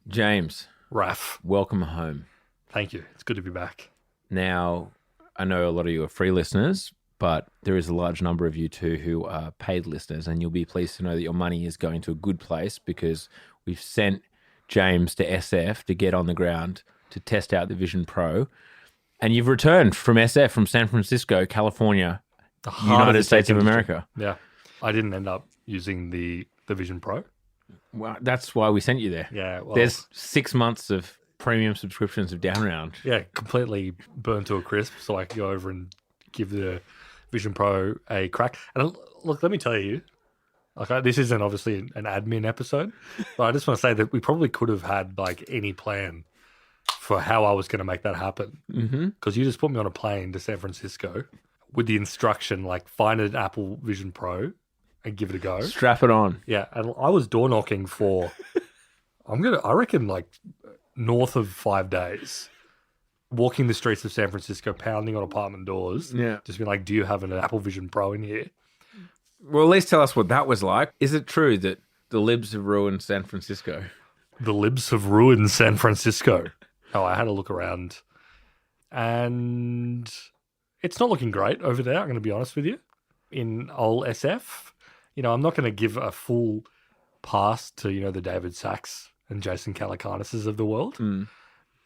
James, Raf, welcome home. thank you. It's good to be back. Now, I know a lot of you are free listeners, but there is a large number of you too who are paid listeners, and you'll be pleased to know that your money is going to a good place because we've sent James to SF to get on the ground to test out the Vision Pro. And you've returned from SF, from San Francisco, California, The heart United the States tech of industry. America. Yeah. I didn't end up using the Vision Pro. Well, that's why we sent you there. Yeah. Well, There's 6 months of premium subscriptions of Down Round. yeah, completely burned to a crisp so I could go over and give the Vision Pro a crack. And look, let me tell you, this isn't obviously an admin episode, but I just want to say that we probably could have had like any plan for how I was going to make that happen. Because you just put me on a plane to San Francisco with the instruction, like, find an Apple Vision Pro and give it a go. Strap it on. Yeah, and I was door knocking for, I reckon, like, north of 5 days, walking the streets of San Francisco, pounding on apartment doors. Yeah. Just being like, do you have an Apple Vision Pro in here? Well, at least tell us what that was like. Is it true that the libs have ruined San Francisco? The libs have ruined San Francisco. Oh, I had a look around, and it's not looking great over there, I'm going to be honest with you. In old SF, I'm not going to give a full pass to, the David Sachs and Jason Calacanis of the world.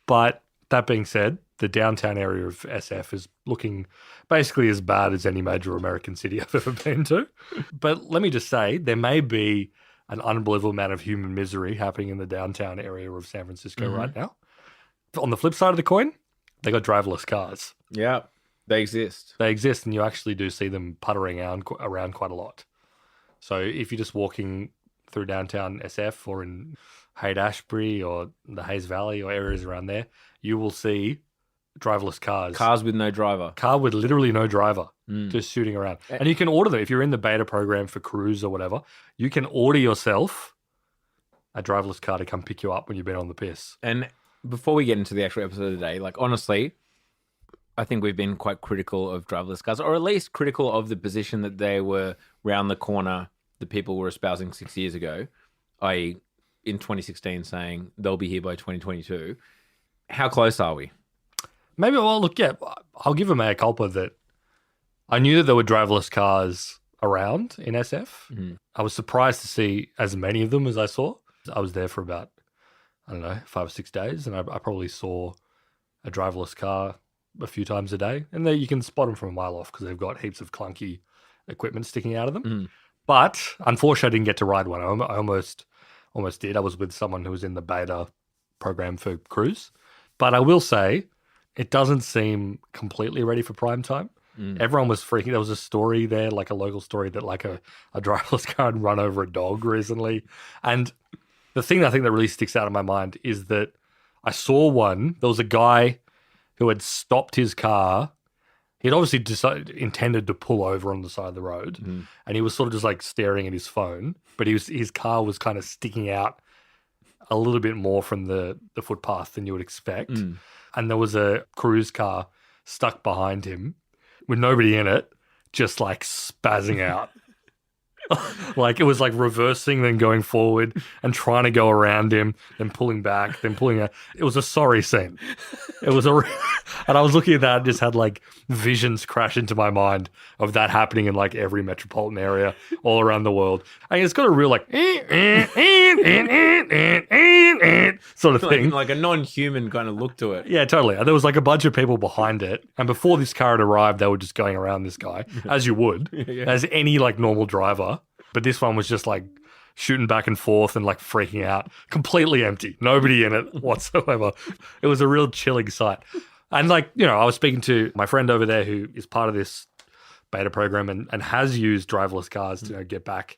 But that being said, the downtown area of SF is looking basically as bad as any major American city I've ever been to. But let me just say, there may be an unbelievable amount of human misery happening in the downtown area of San Francisco right now. On the flip side of the coin, they got driverless cars. Yeah, they exist. They exist, and you actually do see them puttering around quite a lot. So if you're just walking through downtown SF or in Haight-Ashbury or the Hayes Valley or areas around there, you will see driverless cars. Cars with no driver. Car with literally no driver, just shooting around. And you can order them. If you're in the beta program for Cruise or whatever, you can order yourself a driverless car to come pick you up when you've been on the piss. And before we get into the actual episode today, like, honestly, I think we've been quite critical of driverless cars, or at least critical of the position that they were round the corner the people were espousing 6 years ago, i.e. in 2016 saying they'll be here by 2022. How close are we? Maybe, well, look, yeah, I'll give a mea culpa that I knew that there were driverless cars around in SF. I was surprised to see as many of them as I saw. I was there for about, 5 or 6 days, and I probably saw a driverless car a few times a day. And there you can spot them from a mile off because they've got heaps of clunky equipment sticking out of them. But unfortunately, I didn't get to ride one. I almost did. I was with someone who was in the beta program for Cruise. But I will say, it doesn't seem completely ready for prime time. Everyone was freaking. There was a story there, like a local story, that like a driverless car had run over a dog recently. And the thing I think that really sticks out in my mind is that I saw one. There was a guy who had stopped his car. He'd obviously intended to pull over on the side of the road, and he was sort of just like staring at his phone. But his car was kind of sticking out a little bit more from the footpath than you would expect. And there was a Cruise car stuck behind him with nobody in it, just like spazzing out. Like, it was like reversing, then going forward and trying to go around him, then pulling back, then pulling out. It was a sorry scene. It was and I was looking at that and just had like visions crash into my mind of that happening in like every metropolitan area all around the world. And it's got a real like sort of thing. Like a non-human kind of look to it. Yeah, totally. There was like a bunch of people behind it. And before this car had arrived, they were just going around this guy, as you would, as any like normal driver. But this one was just like shooting back and forth and like freaking out. Completely empty. Nobody in it whatsoever. It was a real chilling sight. And like, I was speaking to my friend over there who is part of this beta program and has used driverless cars to get back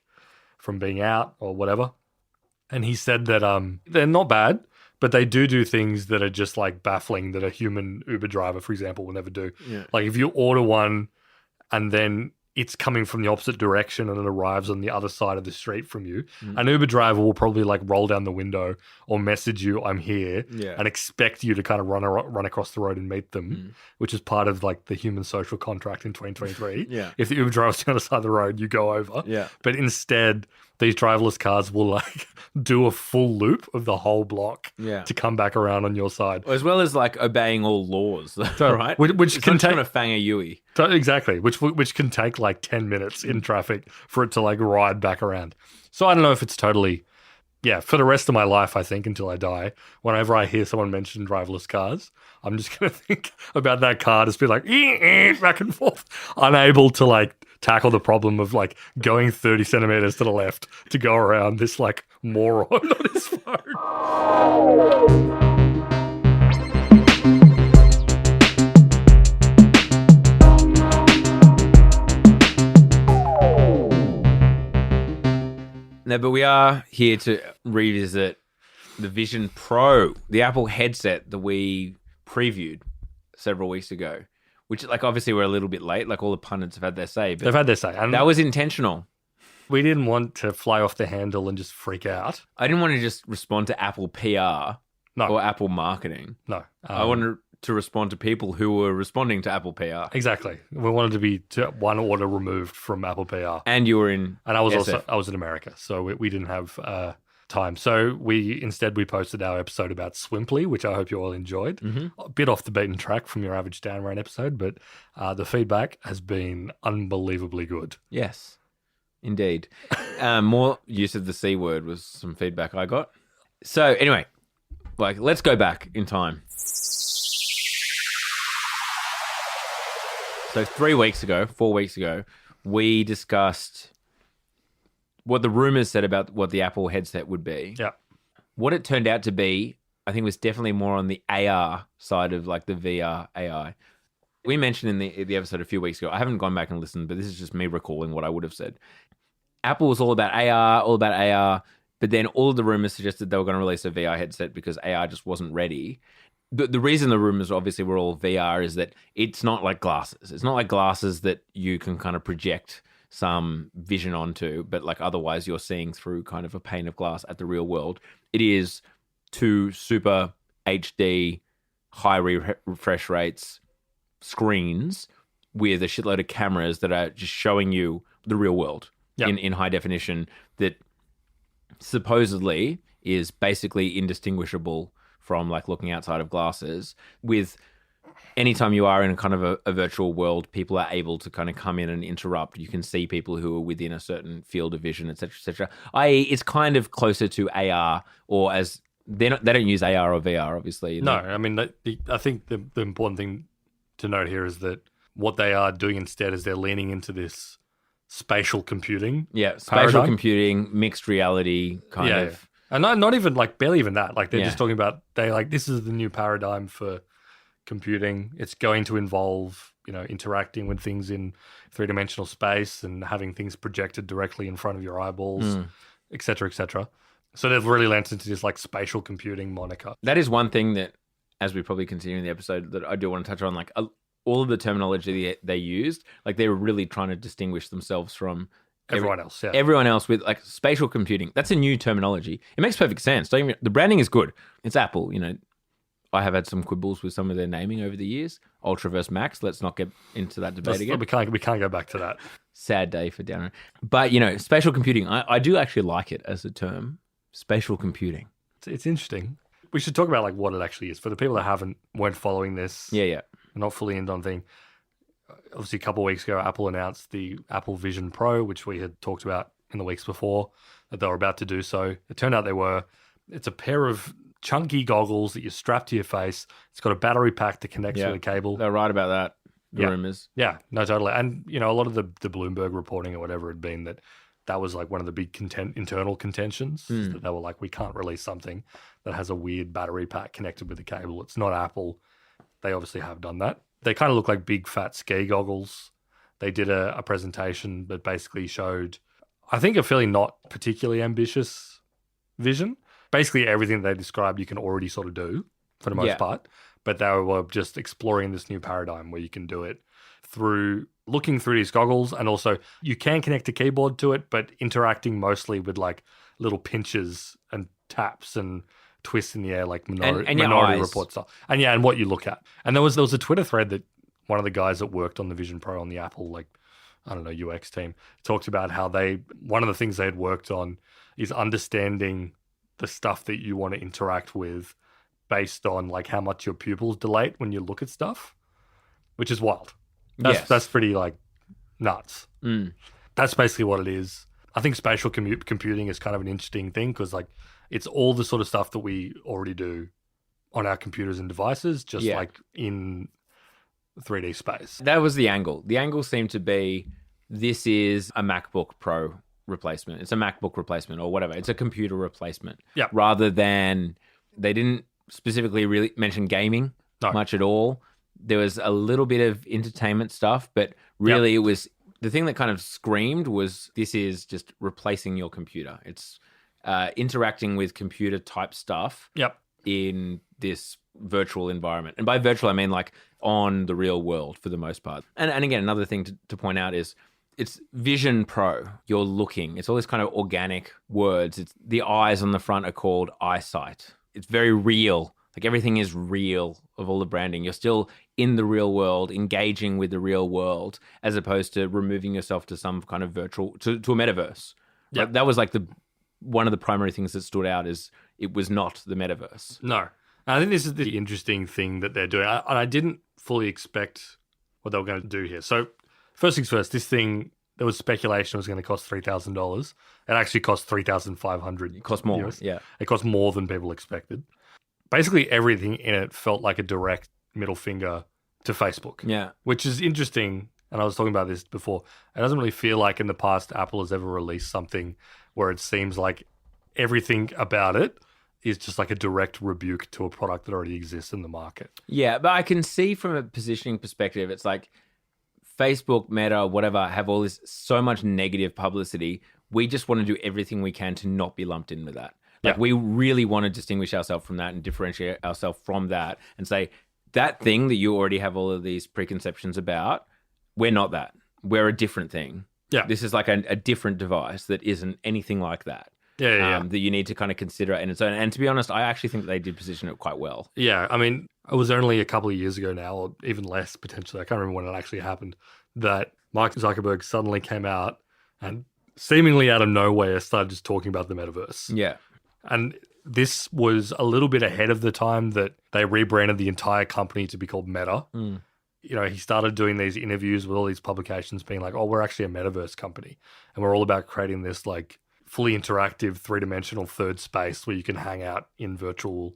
from being out or whatever. And he said that they're not bad, but they do things that are just like baffling that a human Uber driver, for example, will never do. Yeah. Like if you order one and then it's coming from the opposite direction and it arrives on the other side of the street from you, an Uber driver will probably like roll down the window or message you, "I'm here," and expect you to kind of run across the road and meet them, which is part of like the human social contract in 2023. Yeah. If the Uber driver's on the other side of the road, you go over. Yeah. But instead, these driverless cars will like do a full loop of the whole block Yeah. to come back around on your side. As well as like obeying all laws, right? Which It's can not just take gonna fang a Yui. exactly, which can take like 10 minutes in traffic for it to like ride back around. So I don't know if it's totally, yeah, for the rest of my life, I think, until I die, whenever I hear someone mention driverless cars, I'm just going to think about that car just be like, back and forth, unable to like tackle the problem of like going 30 centimeters to the left to go around this like moron on his phone. No, but we are here to revisit the Vision Pro, the Apple headset that we previewed several weeks ago, which like obviously we're a little bit late, like all the pundits have had their say, but They've had their say. And that was intentional. we didn't want to fly off the handle and just freak out. I didn't want to just respond to Apple PR No. or Apple marketing. No. I wanted to respond to people who were responding to Apple PR. Exactly. We wanted to be one order removed from Apple PR. And you were in And I was SF. I was in America, so we didn't have time. So we posted our episode about Swimply, which I hope you all enjoyed. A bit off the beaten track from your average downrange episode, but the feedback has been unbelievably good. Yes, indeed. More use of the C word was some feedback I got. So anyway, like let's go back in time. So 4 weeks ago, we discussed what the rumors said about what the Apple headset would be. Yeah. What it turned out to be, I think, was definitely more on the AR side of like the VR AI. We mentioned in the episode a few weeks ago, I haven't gone back and listened, but this is just me recalling what I would have said. Apple was all about AR, but then all of the rumors suggested they were going to release a VR headset because AR just wasn't ready. The reason the rumors obviously were all VR is that it's not like glasses. It's not like glasses that you can kind of project some vision onto, but like otherwise you're seeing through kind of a pane of glass at the real world. It is two super HD, high refresh rates screens with a shitload of cameras that are just showing you the real world in high definition that supposedly is basically indistinguishable from like looking outside of glasses. With anytime you are in a kind of a virtual world, people are able to kind of come in and interrupt. You can see people who are within a certain field of vision, etc., etc. I.e., it's kind of closer to AR, or as they don't use AR or VR, obviously. No, I mean, I think the important thing to note here is that what they are doing instead is they're leaning into this spatial computing. Yeah, spatial paradigm. computing, mixed reality kind of. And not even like barely even that. Like they're Yeah. just talking about this is the new paradigm for computing. It's going to involve, interacting with things in three-dimensional space and having things projected directly in front of your eyeballs, et cetera, et cetera. So they've really lent into this like spatial computing moniker. That is one thing that, as we probably continue in the episode, that I do want to touch on. Like all of the terminology they used, like they were really trying to distinguish themselves from Everyone else, yeah. everyone else with like spatial computing. That's a new terminology. It makes perfect sense. The branding is good. It's Apple. I have had some quibbles with some of their naming over the years. Ultra versus Max. Let's not get into that debate again. We can't go back to that. Sad day for Downer. But spatial computing. I do actually like it as a term. Spatial computing. It's interesting. We should talk about like what it actually is for the people that weren't following this. Yeah. Not fully in on thing. Obviously, a couple of weeks ago, Apple announced the Apple Vision Pro, which we had talked about in the weeks before, that they were about to do so. It turned out it's a pair of chunky goggles that you strap to your face. It's got a battery pack that connects with a cable. They're right about that. The rumors. Yeah, no, totally. And, a lot of the Bloomberg reporting or whatever had been that was like one of the big internal contentions, that they were like, we can't release something that has a weird battery pack connected with a cable. It's not Apple. They obviously have done that. They kind of look like big fat ski goggles. They did a presentation that basically showed, I think, a fairly not particularly ambitious vision. Basically everything they described you can already sort of do for the most part, but they were just exploring this new paradigm where you can do it through looking through these goggles, and also you can connect a keyboard to it, but interacting mostly with like little pinches and taps and twists in the air, like Minority Report style. And what you look at. And there was a Twitter thread that one of the guys that worked on the Vision Pro on the Apple I don't know, UX team, talked about how one of the things they had worked on is understanding the stuff that you want to interact with based on like how much your pupils dilate when you look at stuff, which is wild. That's pretty like nuts. That's basically what it is. I think spatial computing is kind of an interesting thing because like it's all the sort of stuff that we already do on our computers and devices, just like in 3D space. That was the angle. The angle seemed to be, this is a MacBook Pro replacement. It's a MacBook replacement or whatever. It's a computer replacement. Yeah. Rather than, they didn't specifically really mention gaming much at all. There was a little bit of entertainment stuff, but really it was, the thing that kind of screamed was, this is just replacing your computer. It's interacting with computer type stuff in this virtual environment. And by virtual, I mean like on the real world for the most part. And again, another thing to point out is it's Vision Pro. You're looking. It's all these kind of organic words. It's the eyes on the front are called eyesight. It's very real. Like everything is real of all the branding. You're still in the real world, engaging with the real world, as opposed to removing yourself to some kind of virtual, to a metaverse. Yeah. That was like one of the primary things that stood out is it was not the metaverse. No. I think this is the interesting thing that they're doing. I didn't fully expect what they were going to do here. So first things first, this thing, there was speculation it was going to cost $3,000. It actually cost $3,500. It cost more, US. yeah. It cost more than people expected. Basically, everything in it felt like a direct middle finger to Facebook. Yeah. Which is interesting, and I was talking about this before. It doesn't really feel like in the past Apple has ever released something where it seems like everything about it is just like a direct rebuke to a product that already exists in the market. Yeah, but I can see from a positioning perspective, it's like Facebook, Meta, whatever, have all this so much negative publicity. We just want to do everything we can to not be lumped in with that. Like we really want to distinguish ourselves from that and differentiate ourselves from that and say, that thing that you already have all of these preconceptions about, we're not that. We're a different thing. Yeah. This is like a different device that isn't anything like that. That you need to kind of consider it in its own. And to be honest, I actually think they did position it quite well. Yeah, I mean, it was only a couple of years ago now, or even less potentially, I can't remember when it actually happened, that Mark Zuckerberg suddenly came out and seemingly out of nowhere started just talking about the metaverse. Yeah. And this was a little bit ahead of the time that they rebranded the entire company to be called Meta. You know, he started doing these interviews with all these publications being like, oh, we're actually a metaverse company. And we're all about creating this like fully interactive, three-dimensional third space where you can hang out in virtual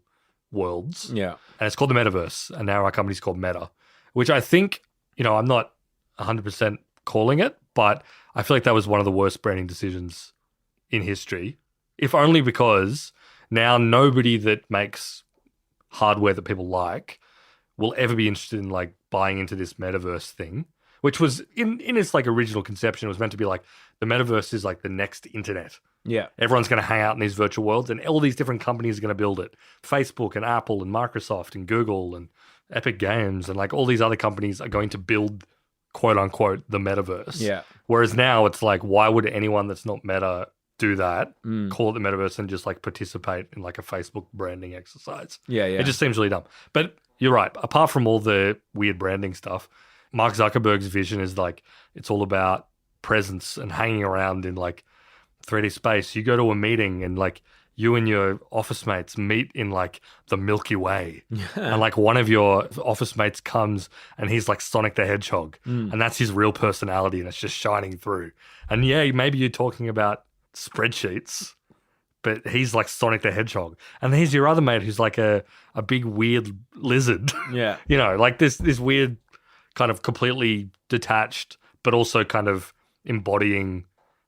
worlds. Yeah. And it's called the metaverse. And now our company's called Meta, which I think, you know, I'm not 100% calling it, but I feel like that was one of the worst branding decisions in history. If only because now nobody that makes hardware that people like will ever be interested in like buying into this metaverse thing, which was in its like original conception, it was meant to be like the metaverse is like the next internet. Yeah. Everyone's going to hang out in these virtual worlds and all these different companies are going to build it. Facebook and Apple and Microsoft and Google and Epic Games and like all these other companies are going to build quote unquote the metaverse. Yeah. Whereas now it's like, why would anyone that's not Meta do that, call it the metaverse and just like participate in like a Facebook branding exercise? Yeah. It just seems really dumb. But you're right. Apart from all the weird branding stuff, Mark Zuckerberg's vision is like, it's all about presence and hanging around in like 3D space. You go to a meeting and like you and your office mates meet in like the Milky Way. And like one of your office mates comes and he's like Sonic the Hedgehog. And that's his real personality and it's just shining through. And yeah, maybe you're talking about spreadsheets, but he's like Sonic the Hedgehog. And here's your other mate who's like a big weird lizard. Yeah. You know, like this weird kind of completely detached, but also kind of embodying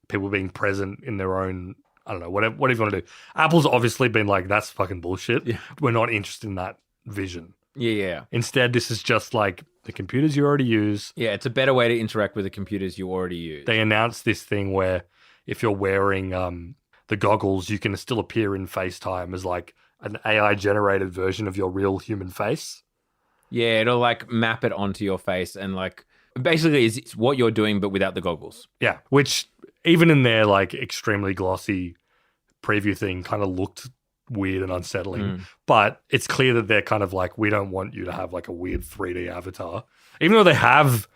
people being present in their own, I don't know, whatever you want to do. Apple's obviously been like, that's fucking bullshit. Yeah. We're not interested in that vision. Yeah. Instead, this is just like the computers you already use. Yeah, it's a better way to interact with the computers you already use. They announced this thing where if you're wearing the goggles, you can still appear in FaceTime as like an AI-generated version of your real human face. Yeah, it'll like map it onto your face and like basically it's what you're doing but without the goggles. Yeah, which even in their like extremely glossy preview thing kind of looked weird and unsettling. But it's clear that they're kind of like, we don't want you to have like a weird 3D avatar. Even though they have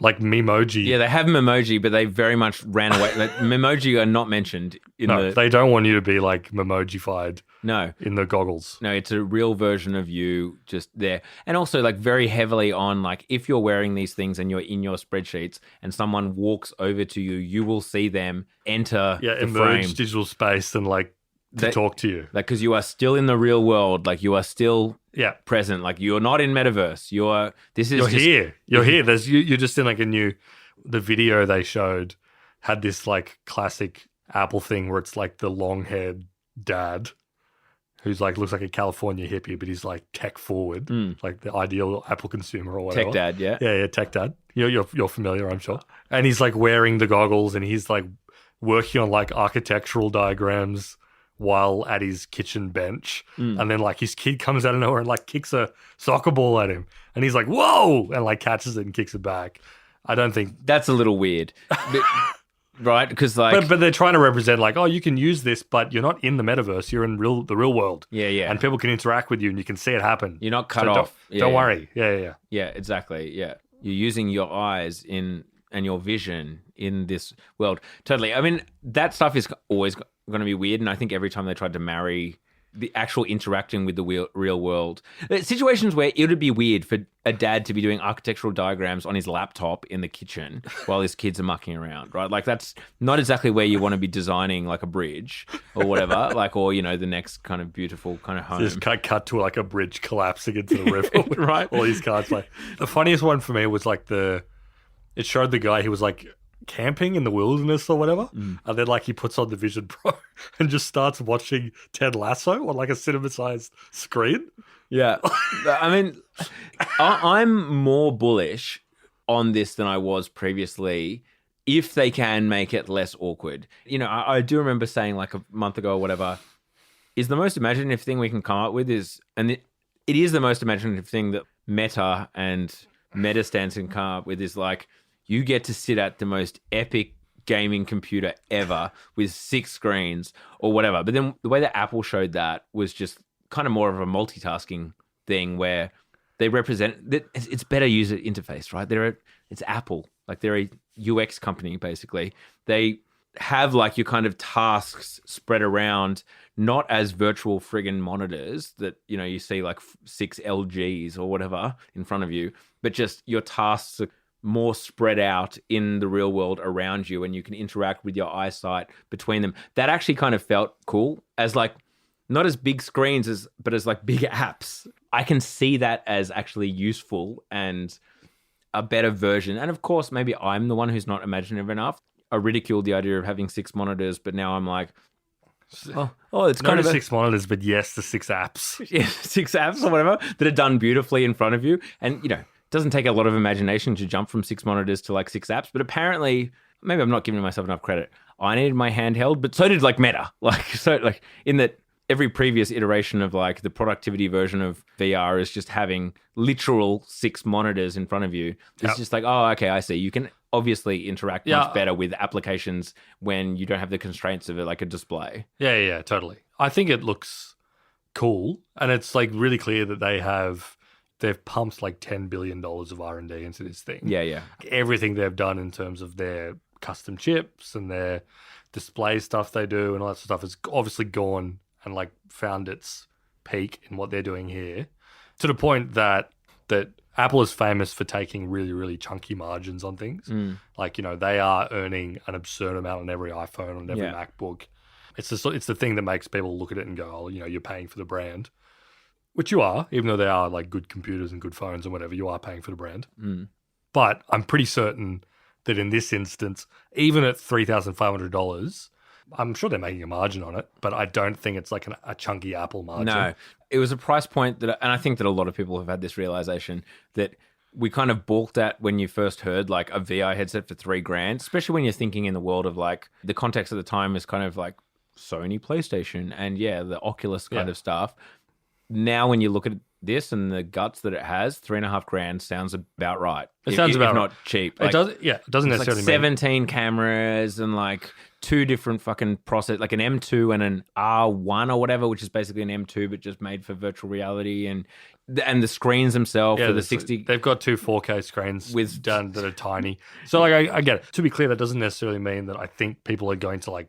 like Memoji. Yeah, they have Memoji, but they very much ran away. Like, Memoji are not mentioned in No, the. they don't want you to be like Memojified No, in the goggles. no, it's a real version of you just there. And also, like, very heavily on, like, if you're wearing these things and you're in your spreadsheets and someone walks over to you, you will see them enter Yeah, the emerge frame. digital space and like to talk to you. Like, because you are still in the real world. Like, you are still Yeah. present. Like, you're not in metaverse. You're You're here. You're here. There's you're just in like a new. The video they showed had this like classic Apple thing where it's like the long-haired dad who's like looks like a California hippie, but he's like tech forward, like the ideal Apple consumer or whatever. Tech dad, yeah. Yeah, tech dad. You're familiar, I'm sure. And he's like wearing the goggles and he's like working on like architectural diagrams while at his kitchen bench. And then like his kid comes out of nowhere and like kicks a soccer ball at him. And he's like, whoa! And like catches it and kicks it back. I don't think... That's a little weird. Right? Because like... But they're trying to represent like, oh, you can use this, but you're not in the metaverse. You're in the real world. Yeah. And people can interact with you and you can see it happen. You're not cut So off. Don't worry. Yeah. Yeah, exactly. Yeah. You're using your eyes and your vision in this world. Totally. I mean, that stuff is always going to be weird. And I think every time they tried to marry the actual interacting with the real world, situations where it would be weird for a dad to be doing architectural diagrams on his laptop in the kitchen while his kids are mucking around, right? Like, that's not exactly where you want to be designing like a bridge or whatever, like, or, you know, the next kind of beautiful kind of home. Just cut to like a bridge collapsing into the river. Right. All these cars play. The funniest one for me was like it showed the guy who was like camping in the wilderness or whatever, and then like he puts on the Vision Pro and just starts watching Ted Lasso on like a cinema-sized screen. Yeah. I mean, I'm more bullish on this than I was previously if they can make it less awkward. You know, I do remember saying like a month ago or whatever, is the most imaginative thing we can come up with is, and it is the most imaginative thing that Meta and MetaStance can come up with is like, you get to sit at the most epic gaming computer ever with 6 screens or whatever. But then the way that Apple showed that was just kind of more of a multitasking thing where they represent that it's better user interface, right? It's Apple, like they're a UX company basically. They have like your kind of tasks spread around, not as virtual friggin' monitors that, you know, you see like 6 LGs or whatever in front of you, but just your tasks are more spread out in the real world around you, and you can interact with your eyesight between them. That actually kind of felt cool as like, not as big screens but as like big apps. I can see that as actually useful and a better version. And of course, maybe I'm the one who's not imaginative enough. I ridiculed the idea of having 6 monitors, but now I'm like, oh, it's kind of 6 monitors, but yes, the 6 apps. Yeah, 6 apps or whatever that are done beautifully in front of you. And, you know, it doesn't take a lot of imagination to jump from 6 monitors to like 6 apps, but apparently, maybe I'm not giving myself enough credit. I needed my handheld, but so did like Meta. Like in that every previous iteration of like the productivity version of VR is just having literal 6 monitors in front of you. It's just like, oh, okay, I see. You can obviously interact much better with applications when you don't have the constraints of it, like a display. Yeah, totally. I think it looks cool, and it's like really clear that they've pumped like $10 billion of R&D into this thing. Yeah. Everything they've done in terms of their custom chips and their display stuff they do and all that sort of stuff has obviously gone and like found its peak in what they're doing here, to the point that Apple is famous for taking really, really chunky margins on things. Like, you know, they are earning an absurd amount on every iPhone, on every MacBook. It's the thing that makes people look at it and go, oh, you know, you're paying for the brand. Which you are, even though they are like good computers and good phones and whatever, you are paying for the brand. But I'm pretty certain that in this instance, even at $3,500, I'm sure they're making a margin on it, but I don't think it's like a chunky Apple margin. No, it was a price point that, and I think that a lot of people have had this realization that we kind of balked at when you first heard like a VR headset for $3,000, especially when you're thinking in the world of like the context at the time is kind of like Sony PlayStation and the Oculus kind of stuff. now when you look at this and the guts that it has, $3.5 grand sounds about right. It sounds about if right. not cheap. It doesn't It's necessarily like mean 17 cameras and like 2 different fucking process, like an M2 and an R1 or whatever, which is basically an M2 but just made for virtual reality, and the screens themselves for the 60. They've got 2 4K screens done that are tiny. So like I get it. To be clear, that doesn't necessarily mean that I think people are going to like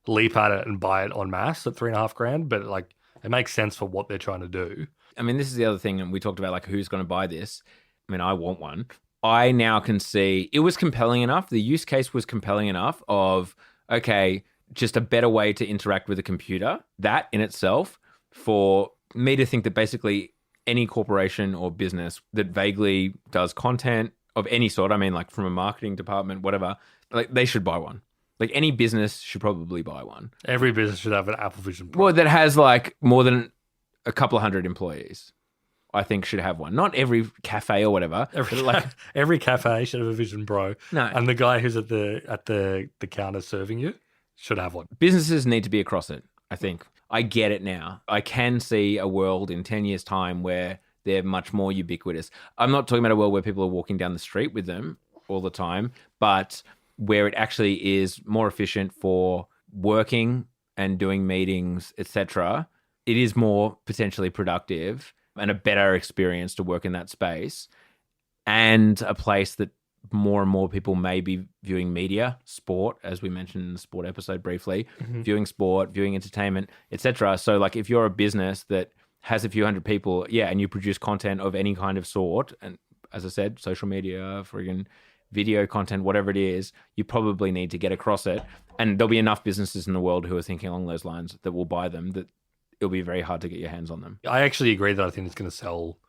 leap at it and buy it en masse at $3.5 grand, but like it makes sense for what they're trying to do. I mean, this is the other thing, and we talked about like who's going to buy this. I mean, I want one. I now can see it was compelling enough. The use case was compelling enough of, okay, just a better way to interact with a computer. That in itself, for me to think that basically any corporation or business that vaguely does content of any sort, I mean, like from a marketing department, whatever, like they should buy one. Like any business should probably buy one. Every business should have an Apple Vision Pro. Well, that has like more than a couple of hundred employees, I think should have one. Not every cafe or whatever. Every cafe should have a Vision Pro. No. And the guy who's at the counter serving you should have one. Businesses need to be across it, I think. I get it now. I can see a world in 10 years' time where they're much more ubiquitous. I'm not talking about a world where people are walking down the street with them all the time, but where it actually is more efficient for working and doing meetings, etc. It is more potentially productive and a better experience to work in that space, and a place that more and more people may be viewing media, sport, as we mentioned in the sport episode briefly, viewing sport, viewing entertainment, etc. So like if you're a business that has a few hundred people, and you produce content of any kind of sort, and as I said, social media, friggin' video content, whatever it is, you probably need to get across it. And there'll be enough businesses in the world who are thinking along those lines that will buy them, that it'll be very hard to get your hands on them. I actually agree that I think it's going to sell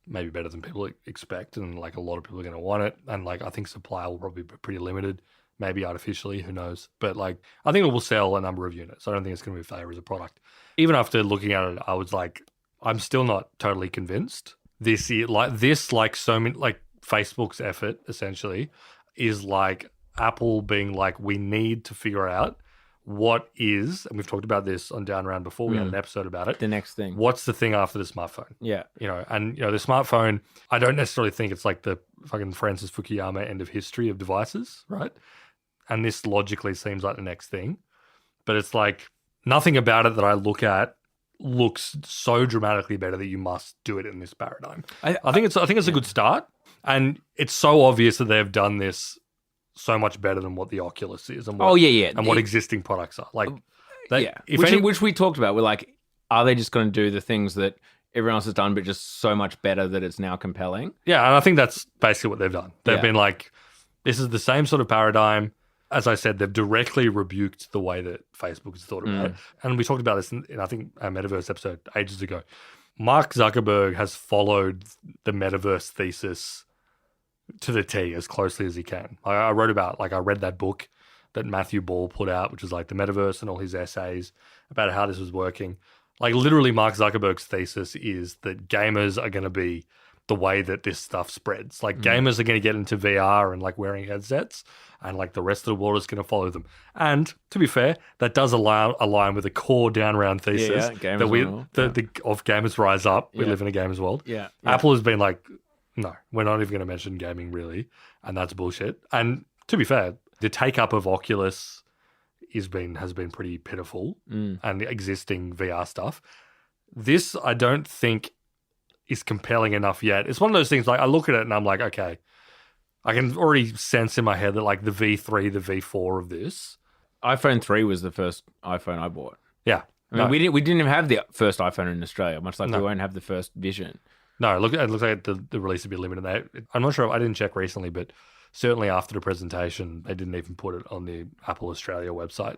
maybe better than people expect, and like a lot of people are going to want it, and like I think supply will probably be pretty limited, maybe artificially, who knows, but like I think it will sell a number of units. I don't think it's going to be a failure as a product. Even after looking at it, I was like, I'm still not totally convinced. This year, like so many, like Facebook's effort essentially is like Apple being like, we need to figure out what is, and we've talked about this on Down Round before, we had an episode about it. The next thing. What's the thing after the smartphone? Yeah. And the smartphone, I don't necessarily think it's like the fucking Francis Fukuyama end of history of devices, right? And this logically seems like the next thing. But it's like nothing about it that I look at looks so dramatically better that you must do it in this paradigm. I think it's a good start. And it's so obvious that they've done this so much better than what the Oculus is, and what, and what existing products are. Like, which we talked about. We're like, are they just going to do the things that everyone else has done, but just so much better that it's now compelling? Yeah, and I think that's basically what they've done. They've been like, this is the same sort of paradigm. As I said, they've directly rebuked the way that Facebook has thought about it. And we talked about this in I think, our Metaverse episode ages ago. Mark Zuckerberg has followed the Metaverse thesis to the T as closely as he can. I wrote about, I read that book that Matthew Ball put out, which is like the Metaverse and all his essays about how this was working. Like literally Mark Zuckerberg's thesis is that gamers are going to be the way that this stuff spreads. Like gamers are going to get into VR and like wearing headsets, and like the rest of the world is going to follow them. And to be fair, that does align with the core Down Round thesis that of gamers rise up. We live in a gamers world. Yeah. Apple has been like, no, we're not even going to mention gaming really, and that's bullshit. And to be fair, the take up of Oculus has been pretty pitiful, and the existing VR stuff. This I don't think is compelling enough yet. It's one of those things, like I look at it and I'm like, okay, I can already sense in my head that like the V3, the V4 of this. iPhone 3 was the first iPhone I bought. Yeah. I mean, we didn't even have the first iPhone in Australia, much like we won't have the first Vision. No, it looks like the release would be limited. I'm not sure, I didn't check recently, but certainly after the presentation, they didn't even put it on the Apple Australia website,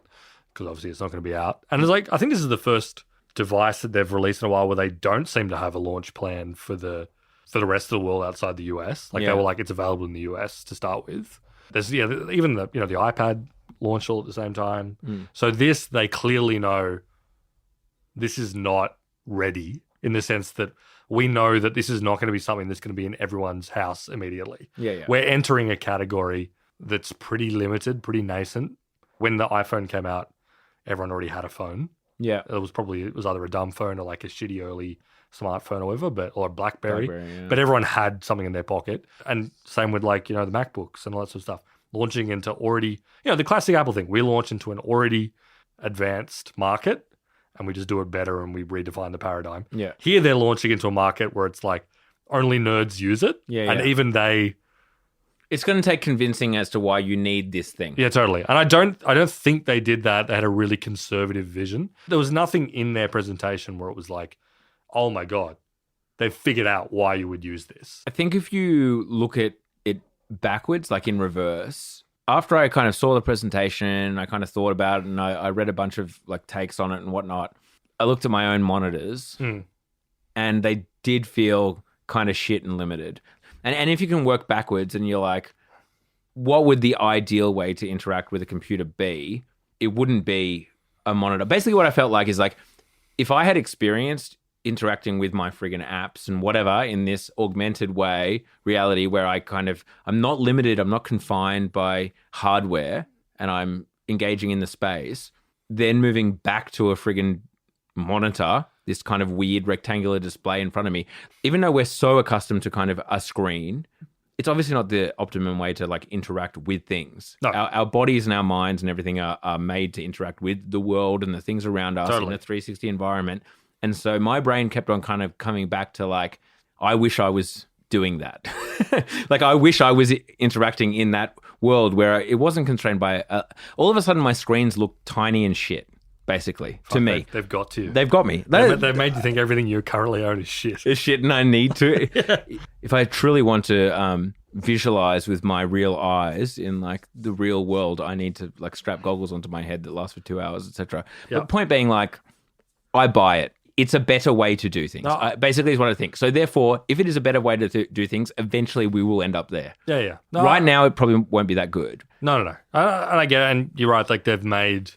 because obviously it's not going to be out. And it's like, I think this is the first device that they've released in a while where they don't seem to have a launch plan for the rest of the world outside the US. Like they were like, it's available in the US to start with. There's even the iPad launched all at the same time. So this, they clearly know this is not ready, in the sense that we know that this is not going to be something that's going to be in everyone's house immediately. We're entering a category that's pretty limited, pretty nascent. When the iPhone came out, everyone already had a phone. Yeah. It was either a dumb phone or like a shitty early smartphone or whatever, or a BlackBerry. Yeah. But everyone had something in their pocket. And same with like, the MacBooks and all that sort of stuff. Launching into already, the classic Apple thing. We launch into an already advanced market and we just do it better and we redefine the paradigm. Yeah. Here they're launching into a market where it's like only nerds use it. Yeah. And even they... It's going to take convincing as to why you need this thing. Yeah, totally. And I don't think they did that. They had a really conservative vision. There was nothing in their presentation where it was like, oh my God, they've figured out why you would use this. I think if you look at it backwards, like in reverse, after I kind of saw the presentation, I kind of thought about it and I read a bunch of like takes on it and whatnot. I looked at my own monitors and they did feel kind of shit and limited. And if you can work backwards and you're like, what would the ideal way to interact with a computer be? It wouldn't be a monitor. Basically what I felt like is like, if I had experienced interacting with my friggin' apps and whatever in this augmented reality where I'm not limited, I'm not confined by hardware and I'm engaging in the space, then moving back to a friggin' monitor, this kind of weird rectangular display in front of me, even though we're so accustomed to kind of a screen, it's obviously not the optimum way to like interact with things. No. Our bodies and our minds and everything are made to interact with the world and the things around us in a 360 environment. And so my brain kept on kind of coming back to like, I wish I was doing that. Like, I wish I was interacting in that world where it wasn't constrained by, all of a sudden my screens look tiny and shit. Basically, to me. They've got to. They've got me. They've made you think everything you currently own is shit. Is shit and I need to. Yeah. If I truly want to visualize with my real eyes in like the real world, I need to like strap goggles onto my head that last for 2 hours, etc. Yep. But point being, like, I buy it. It's a better way to do things. No. Basically is what I think. So therefore, if it is a better way to do things, eventually we will end up there. Yeah. No, right now, it probably won't be that good. No. And I get it. And you're right. Like, they've made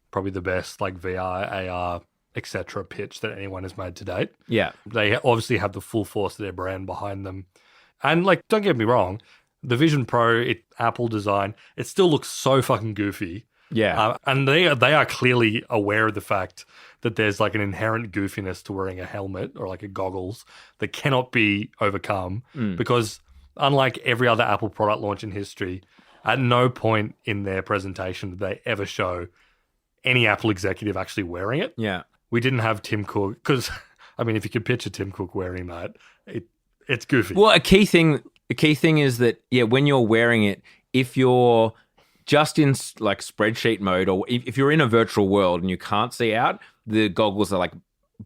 probably the best like VR, AR, etc. pitch that anyone has made to date. Yeah. They obviously have the full force of their brand behind them. And like, don't get me wrong, the Vision Pro, Apple design, it still looks so fucking goofy. Yeah. And they are clearly aware of the fact that there's like an inherent goofiness to wearing a helmet or like a goggles that cannot be overcome because unlike every other Apple product launch in history, at no point in their presentation did they ever show any Apple executive actually wearing it. Yeah. We didn't have Tim Cook because, I mean, if you could picture Tim Cook wearing that, it's goofy. Well, a key thing is that, yeah, when you're wearing it, if you're just in like spreadsheet mode or if you're in a virtual world and you can't see out, the goggles are like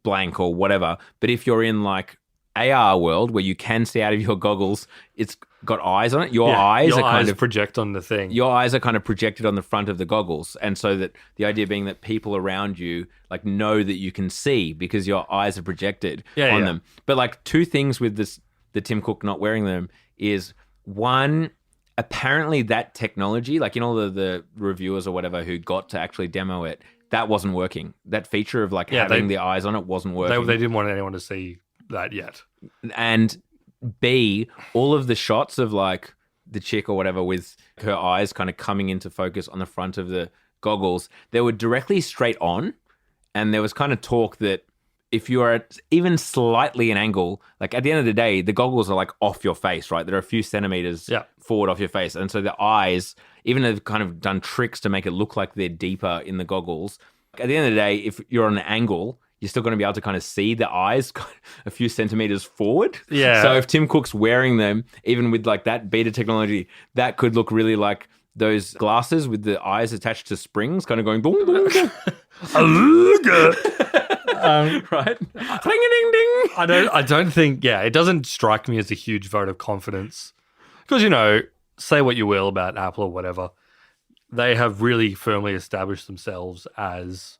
blank or whatever. But if you're in like AR world where you can see out of your goggles, it's got eyes on it. Your eyes project on the thing. Your eyes are kind of projected on the front of the goggles, and so that the idea being that people around you like know that you can see because your eyes are projected on them. But like two things with the Tim Cook not wearing them is one, apparently that technology, like in all the reviewers or whatever who got to actually demo it, that wasn't working. That feature of like having the eyes on it wasn't working. They didn't want anyone to see that yet. And B, all of the shots of like the chick or whatever with her eyes kind of coming into focus on the front of the goggles, they were directly straight on. And there was kind of talk that if you are at even slightly an angle, like at the end of the day, the goggles are like off your face, right? They're a few centimeters forward off your face. And so the eyes, even they've kind of done tricks to make it look like they're deeper in the goggles. At the end of the day, if you're on an angle, you're still going to be able to kind of see the eyes a few centimeters forward. Yeah. So if Tim Cook's wearing them, even with like that beta technology, that could look really like those glasses with the eyes attached to springs, kind of going boom, boom, boom. Right? Ring-a-ding-ding. I don't think, it doesn't strike me as a huge vote of confidence. Because, say what you will about Apple or whatever, they have really firmly established themselves as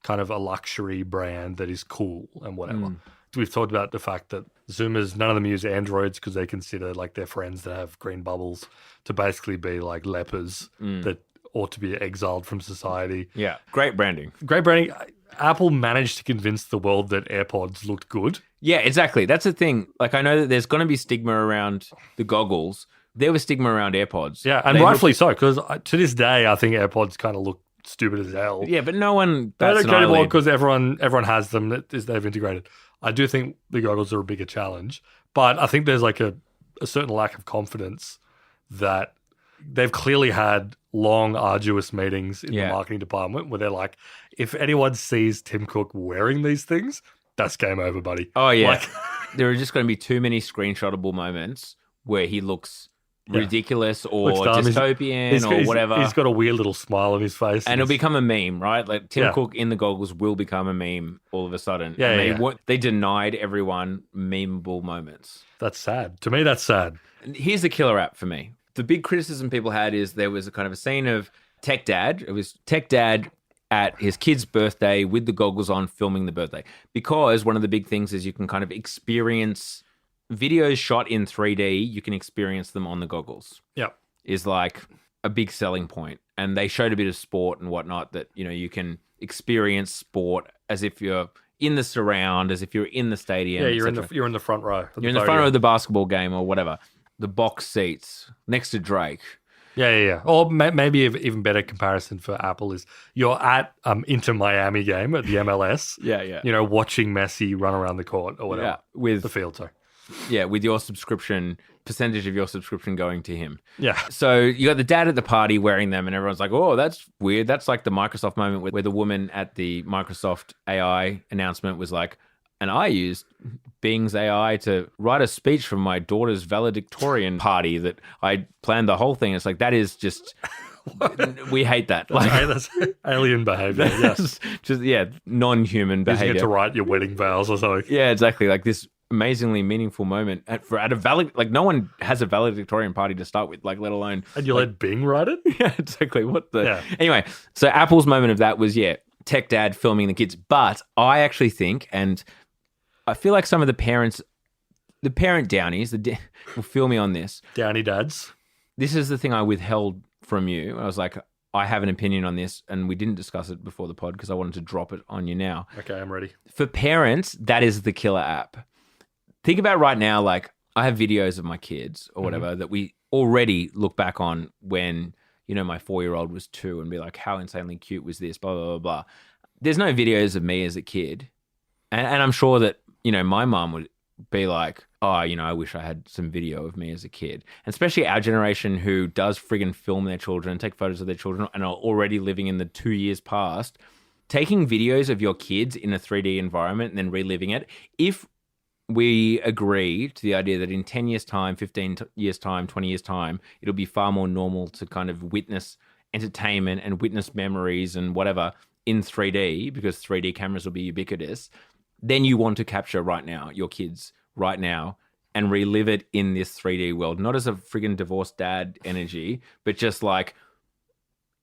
kind of a luxury brand that is cool and whatever. We've talked about the fact that Zoomers, none of them use Androids because they consider like their friends that have green bubbles to basically be like lepers that ought to be exiled from society. Yeah, great branding. Great branding. Apple managed to convince the world that AirPods looked good. Yeah, exactly. That's the thing. Like, I know that there's going to be stigma around the goggles. There was stigma around AirPods. Yeah, and rightfully so, because to this day, I think AirPods kind of look stupid as hell. Yeah, but no one They bats don't an care anymore eyelid. because everyone has them. They've integrated. I do think the goggles are a bigger challenge, but I think there's like a certain lack of confidence that they've clearly had long, arduous meetings in the marketing department where they're like, if anyone sees Tim Cook wearing these things, that's game over, buddy. Oh, yeah. Like, there are just going to be too many screenshotable moments where he looks ridiculous or looks dumb. dystopian or whatever. He's got a weird little smile on his face. And it'll become a meme, right? Like Tim Cook in the goggles will become a meme all of a sudden. Yeah, They denied everyone memeable moments. That's sad. To me, that's sad. And here's the killer app for me. The big criticism people had is there was a kind of a scene of Tech Dad. It was Tech Dad at his kid's birthday with the goggles on filming the birthday. Because one of the big things is you can kind of experience videos shot in 3D, you can experience them on the goggles. Yep. Is like a big selling point. And they showed a bit of sport and whatnot that, you know, you can experience sport as if you're in the surround, as if you're in the stadium. Yeah, you're in the front row. You're in the front row of the basketball game or whatever. The box seats next to Drake. Yeah. Or maybe even better comparison for Apple is you're at Inter Miami game at the MLS. Yeah. You know, watching Messi run around the court or whatever. Yeah, with the field, sorry. Yeah, with your subscription, percentage of your subscription going to him. Yeah. So you got the dad at the party wearing them and everyone's like, oh, that's weird. That's like the Microsoft moment where the woman at the Microsoft AI announcement was like, and I used Bing's AI to write a speech from my daughter's valedictorian party that I planned the whole thing. It's like, that is just, we hate that. That's alien behavior. That's just, non-human behavior. You get to write your wedding vows or something. Yeah, exactly. Like this amazingly meaningful moment at a no one has a valedictorian party to start with, like let alone. And you let Bing write it? Yeah, exactly. Anyway, so Apple's moment of that was Tech Dad filming the kids, but I actually think, and I feel like some of the parent Downies, will feel me on this. Downy dads. This is the thing I withheld from you. I was like, I have an opinion on this, and we didn't discuss it before the pod because I wanted to drop it on you now. Okay, I'm ready. For parents, that is the killer app. Think about right now, like I have videos of my kids or whatever that we already look back on when, you know, my 4-year-old was 2 and be like, how insanely cute was this, blah, blah, blah, blah. There's no videos of me as a kid. And I'm sure that, you know, my mom would be like, oh, you know, I wish I had some video of me as a kid. And especially our generation who does friggin' film their children, take photos of their children and are already living in the 2 years past. Taking videos of your kids in a 3D environment and then reliving it, if we agree to the idea that in 10 years' time, 15 years' time, 20 years' time, it'll be far more normal to kind of witness entertainment and witness memories and whatever in 3D because 3D cameras will be ubiquitous, then you want to capture right now, your kids right now, and relive it in this 3D world. Not as a friggin' divorced dad energy, but just like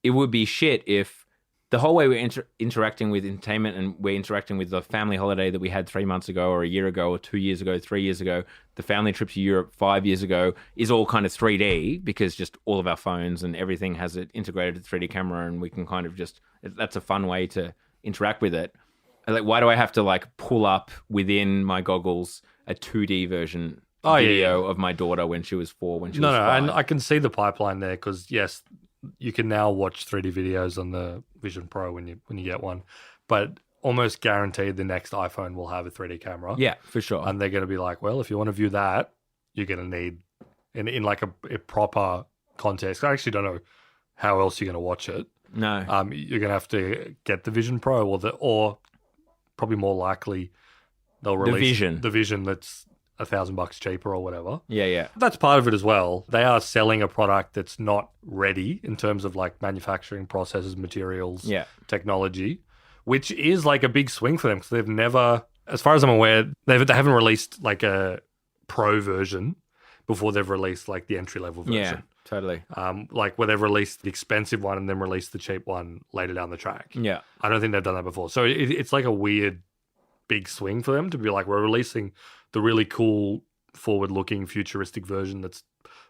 it would be shit if the whole way we're interacting with entertainment and we're interacting with the family holiday that we had 3 months ago or a year ago or 2 years ago, 3 years ago, the family trip to Europe 5 years ago is all kind of 3D because just all of our phones and everything has it integrated to 3D camera and we can kind of just, that's a fun way to interact with it. Like, why do I have to like pull up within my goggles a 2D version video of my daughter when she was 4, when she was 5? And I can see the pipeline there because yes, you can now watch 3D videos on the Vision Pro when you get one, but almost guaranteed the next iPhone will have a 3D camera. Yeah, for sure. And they're going to be like, well, if you want to view that, you're going to need in like a proper context. I actually don't know how else you're going to watch it. No. You're going to have to get the Vision Pro or probably more likely they'll release the Vision that's $1,000 cheaper or whatever. Yeah. That's part of it as well. They are selling a product that's not ready in terms of like manufacturing processes, materials, technology, which is like a big swing for them because they've never, as far as I'm aware, they haven't released like a pro version before they've released like the entry level version. Yeah, totally. Like where they've released the expensive one and then released the cheap one later down the track. Yeah. I don't think they've done that before. So it's like a weird big swing for them to be like, we're releasing the really cool, forward-looking, futuristic version that's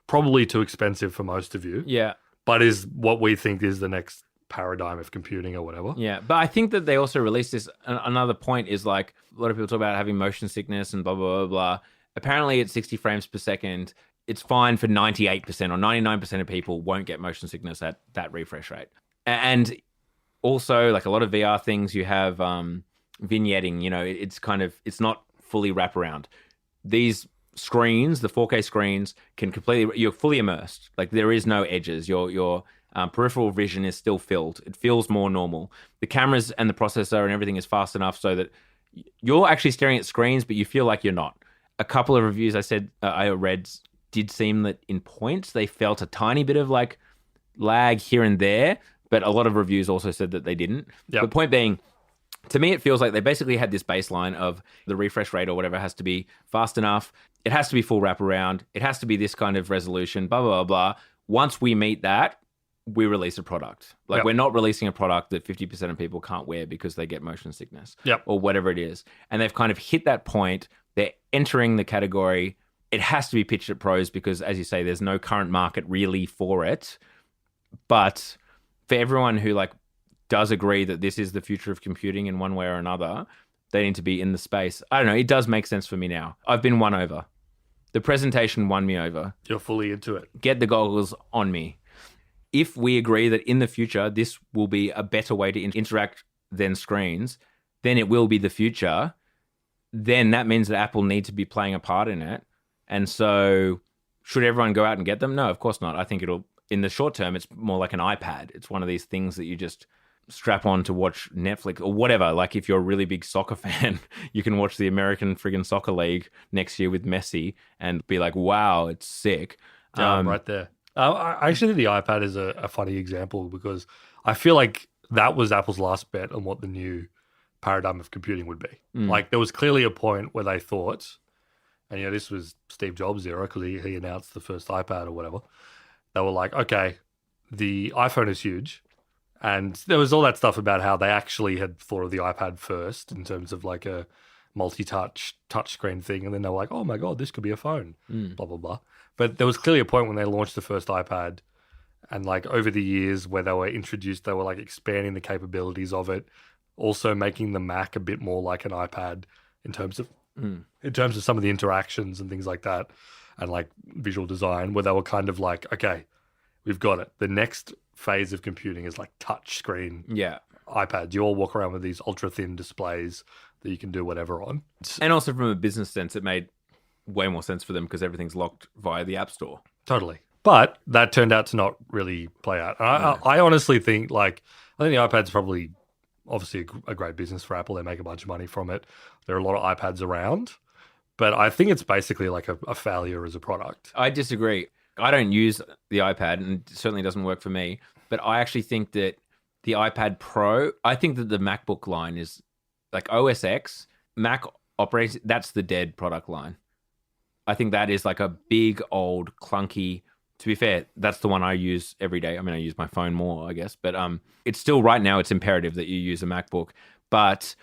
probably too expensive for most of you. Yeah. But is what we think is the next paradigm of computing or whatever. Yeah. But I think that they also released this. Another point is like a lot of people talk about having motion sickness and blah, blah, blah, blah. Apparently at 60 frames per second, it's fine for 98% or 99% of people won't get motion sickness at that refresh rate. And Also, like a lot of VR things, you have vignetting. It's not fully wraparound. These screens, the 4K screens, you're fully immersed. Like there is no edges. Your peripheral vision is still filled. It feels more normal. The cameras and the processor and everything is fast enough so that you're actually staring at screens, but you feel like you're not. A couple of reviews I read did seem that in points they felt a tiny bit of like lag here and there, but a lot of reviews also said that they didn't. Yep. The point being, to me, it feels like they basically had this baseline of the refresh rate or whatever has to be fast enough. It has to be full wraparound. It has to be this kind of resolution, blah, blah, blah, blah. Once we meet that, we release a product. Like Yep. we're not releasing a product that 50% of people can't wear because they get motion sickness Yep. or whatever it is. And they've kind of hit that point. They're entering the category. It has to be pitched at pros because, as you say, there's no current market really for it. But for everyone who like does agree that this is the future of computing in one way or another, they need to be in the space. I don't know. It does make sense for me now. I've been won over. The presentation won me over. You're fully into it. Get the goggles on me. If we agree that in the future this will be a better way to interact than screens, then it will be the future. Then that means that Apple needs to be playing a part in it. And so should everyone go out and get them? No, of course not. I think in the short term, it's more like an iPad. It's one of these things that you just strap on to watch Netflix or whatever. Like if you're a really big soccer fan, you can watch the American friggin' Soccer League next year with Messi and be like, wow, it's sick. Yeah, I'm right there. I actually think the iPad is a funny example because I feel like that was Apple's last bet on what the new paradigm of computing would be. Like there was clearly a point where they thought, and this was Steve Jobs' era because he announced the first iPad or whatever. They were like, okay, the iPhone is huge. And there was all that stuff about how they actually had thought of the iPad first in terms of like a multi-touch touchscreen thing. And then they were like, oh my God, this could be a phone, blah, blah, blah. But there was clearly a point when they launched the first iPad and like over the years where they were introduced, they were like expanding the capabilities of it, also making the Mac a bit more like an iPad in terms of some of the interactions and things like that and like visual design where they were kind of like, okay, we've got it. The next phase of computing is like touch screen iPads. You all walk around with these ultra thin displays that you can do whatever on. And also from a business sense, it made way more sense for them because everything's locked via the App Store. Totally. But that turned out to not really play out. And I honestly think I think the iPad's probably obviously a great business for Apple. They make a bunch of money from it. There are a lot of iPads around. But I think it's basically like a failure as a product. I disagree. I don't use the iPad and it certainly doesn't work for me. But I actually think that the iPad Pro, I think that the MacBook line is like OS X, Mac operating, that's the dead product line. I think that is like a big, old, clunky, to be fair, that's the one I use every day. I mean, I use my phone more, I guess. But it's still right now, it's imperative that you use a MacBook. But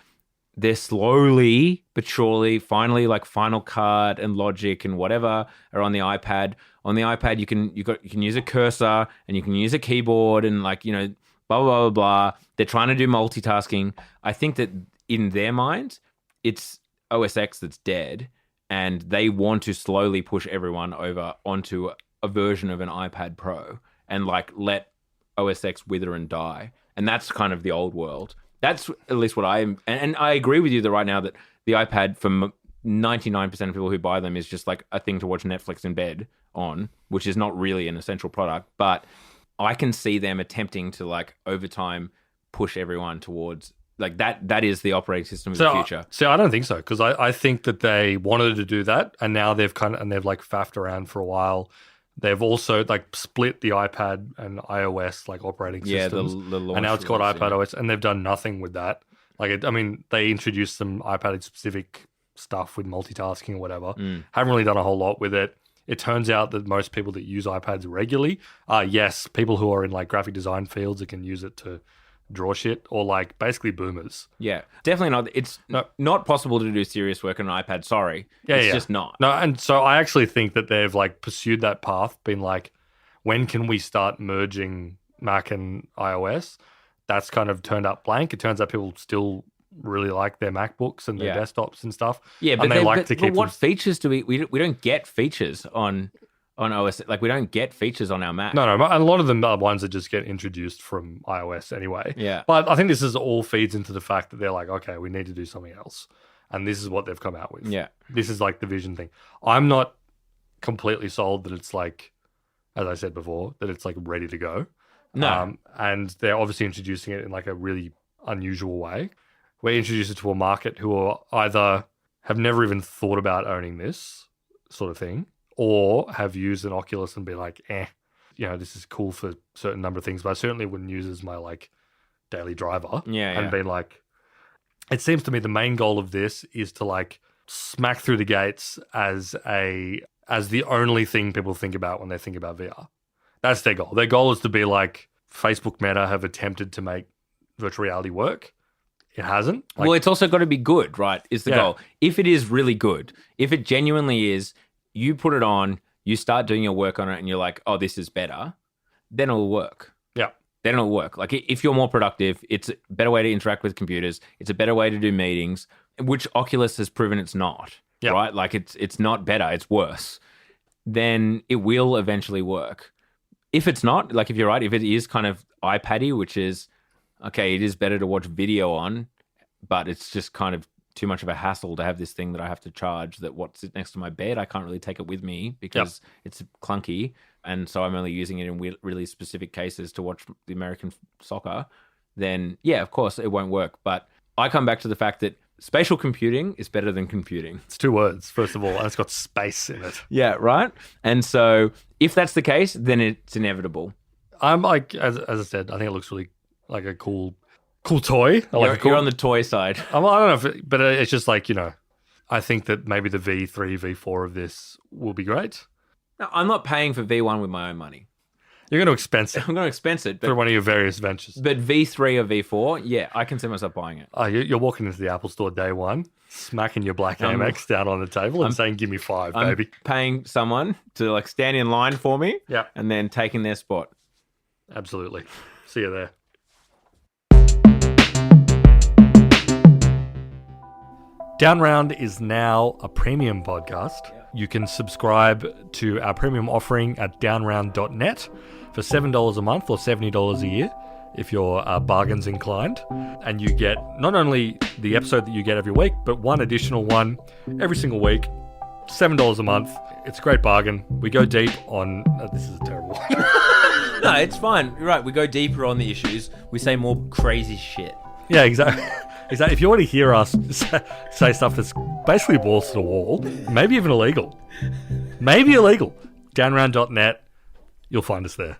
they're slowly but surely, finally, like Final Cut and Logic and whatever are on the iPad. On the iPad, you can use a cursor and you can use a keyboard and blah, blah, blah, blah. They're trying to do multitasking. I think that in their mind, it's OS X that's dead and they want to slowly push everyone over onto a version of an iPad Pro and like let OS X wither and die. And that's kind of the old world. That's at least what and I agree with you that right now that the iPad for 99% of people who buy them is just like a thing to watch Netflix in bed on, which is not really an essential product. But I can see them attempting to like over time push everyone towards like that is the operating system of the future. So I don't think so because I think that they wanted to do that and now they've like faffed around for a while. They've also like split the iPad and iOS like operating systems. The and now it's called iPad OS, and they've done nothing with that. Like, they introduced some iPad specific stuff with multitasking or whatever. Haven't really done a whole lot with it. It turns out that most people that use iPads regularly are people who are in like graphic design fields that can use it to draw shit or like basically boomers. Yeah, definitely not. It's not possible to do serious work on an iPad. Sorry. It's just not. No, and so I actually think that they've like pursued that path, been like, when can we start merging Mac and iOS? That's kind of turned up blank. It turns out people still really like their MacBooks and their desktops and stuff. Yeah, but and they like to keep what features do we don't get features on on OS. Like, we don't get features on our Mac. No, a lot of them are ones that just get introduced from iOS anyway. Yeah. But I think this is all feeds into the fact that they're like, okay, we need to do something else. And this is what they've come out with. Yeah. This is like the vision thing. I'm not completely sold that it's like, as I said before, that it's like ready to go. No. And they're obviously introducing it in like a really unusual way. We're introduced to a market who are either have never even thought about owning this sort of thing, or have used an Oculus and be like, this is cool for a certain number of things, but I certainly wouldn't use it as my like daily driver. Yeah. And be like, it seems to me the main goal of this is to like smack through the gates as the only thing people think about when they think about VR. That's their goal. Their goal is to be like Facebook Meta have attempted to make virtual reality work. It hasn't. Well, it's also got to be good, right? Is the goal. If it is really good, if it genuinely is, you put it on, you start doing your work on it, and you're like, oh, this is better, then it'll work. Yeah. Then it'll work. Like, if you're more productive, it's a better way to interact with computers. It's a better way to do meetings, which Oculus has proven it's not, right? Like, it's not better, it's worse. Then it will eventually work. If it's not, like, if you're right, if it is kind of iPad-y, which is, okay, it is better to watch video on, but it's just kind of too much of a hassle to have this thing that I have to charge that what's it next to my bed. I can't really take it with me because it's clunky. And so I'm only using it in really specific cases to watch the American soccer. Then, yeah, of course, it won't work. But I come back to the fact that spatial computing is better than computing. It's two words, first of all, and it's got space in it. Yeah, right? And so if that's the case, then it's inevitable. I'm like, as I said, I think it looks really like a cool toy. You're on the toy side. I don't know, but it's just like, I think that maybe the V3, V4 of this will be great. No, I'm not paying for V1 with my own money. You're going to expense it. I'm going to expense it. Through one of your various ventures. But V3 or V4, yeah, I can see myself buying it. Oh, you're walking into the Apple store day one, smacking your black Amex down on the table and saying, give me 5, baby. Paying someone to like stand in line for me and then taking their spot. Absolutely. See you there. Downround is now a premium podcast. You can subscribe to our premium offering at downround.net for $7 a month or $70 a year if you're bargains inclined. And you get not only the episode that you get every week, but one additional one every single week, $7 a month. It's a great bargain. We go deep on... this is a terrible one. No, it's fine. You're right. We go deeper on the issues. We say more crazy shit. Yeah, exactly. If you want to hear us say stuff that's basically balls to the wall, maybe even illegal. Downround.net, you'll find us there.